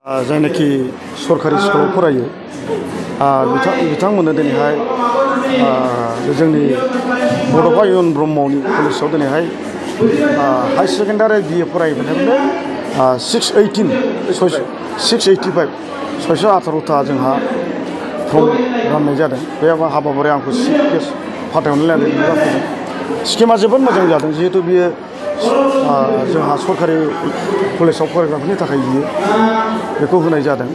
जायनाखि सरकारि स्कुलाव फरायो बिथांमोननो दिनैहाय जोंनि बड'फा इउएन ब्रह्मनि कलेजाव दिनैहाय हाई सेकेन्डारि BA फरायबोनायनो 685 618टा जोंहा फर्म राननाय जादों। बे हाबाफारियाव आंखौ चिफ गेस्ट फाथायहरनाय जादों। स्किमा जोबोद मोजां जादों, जिहेतु बियो जोंहा सरकारि कलेजाव फरायग्राफोरनि थाखाय बेखौ होनाय जादों।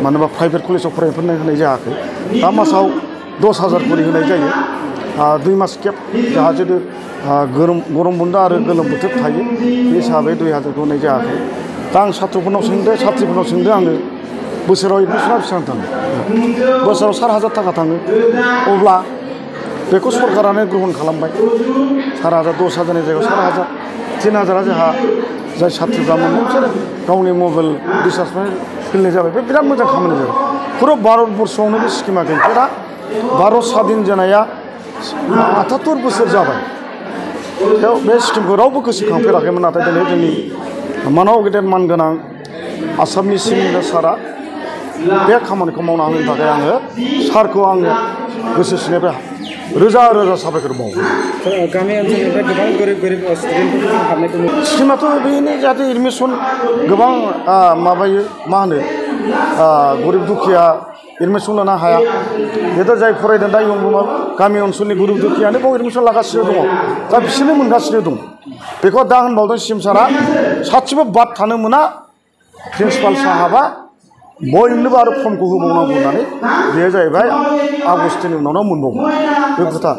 मानो होनबा प्राइभेट कलेजाव फरायनायफोरनो होनाय जायाखै। दा मासाव 10,000 करि होनाय जायो। 2 मास गेप जाहा जुदि गरम बन्द आरो गोलोम बोथोर थायो, बे हिसाबै 2,000 होनाय जायाखै। दा आं साथ्रिफोरनाव सोंदों आङो बोसोराव एडमिसना बेसेबां थाङो? बोसोराव 4,000 थाखा थाङो। अब्ला बेखौ सरकारानो ग्रहन खालामबाय। 4,000 10,000नि जायगायाव 4,000 3,000 जोंहा जाय साथ्रिफ्रा मोनदों बिसोर गावनि मबाइल रिसार्ज सोलिनाय जाबाय। बे बिराद मोजां खामानि जाबाय। पुरा भारतबर्षआवनो बे स्किमा गैफेरा। भारत स्वाधीन जानाया 78 बोसोर जाबाय। बे स्किमखौ रावबो गोसोखांफेराखैमोन। नाथाय दिनै जोंनि मानव गेदेर मानगोनां आसामनि चिफ मिनिस्टार सारा बे खामानिखौ मावना होनो थाखाय आङो सारखौ आङो गोसो सिंनिफ्राय रोजा रोजा साबायखर बावो। गामि ओनसोलनिफ्राय गोबां गोरिब स्टुडेन्टफोरखौ हाबनायखौ नुयो। स्किमाथ' बेनो जाहाथे एडमिसन गोबां माबायो मा होनो गरिब दुखिया एडमिसन लानो हाया। बेथ' जाय फरायदों दा गामि ओनसोलनि गरिब दुखियानो बाव एडमिसन लागासिनो दङ। दा बिसोरनो मोनगासिनो दं। बेखौ दा होनबावदों सिएम सारा सासेबो बाद थानो मोना। प्रिन्सिपाल साहाबा बयनोबो आरो फर्मखौ होबावनांगौ होननानै बेयो जाहैबाय आगस्टनि उनावनो मोनबावगोन। बे खोथा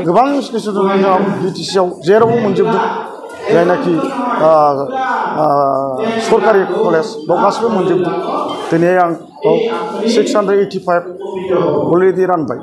गोबां इनस्टिटिउसन दङ जोंहा BTCआव जेरावबो मोनजोबदों। जायनाखि सरकारि कलेज बाव गासिबो मोनजोबदों। दिनै आं 685 अलरेडि रानबाय।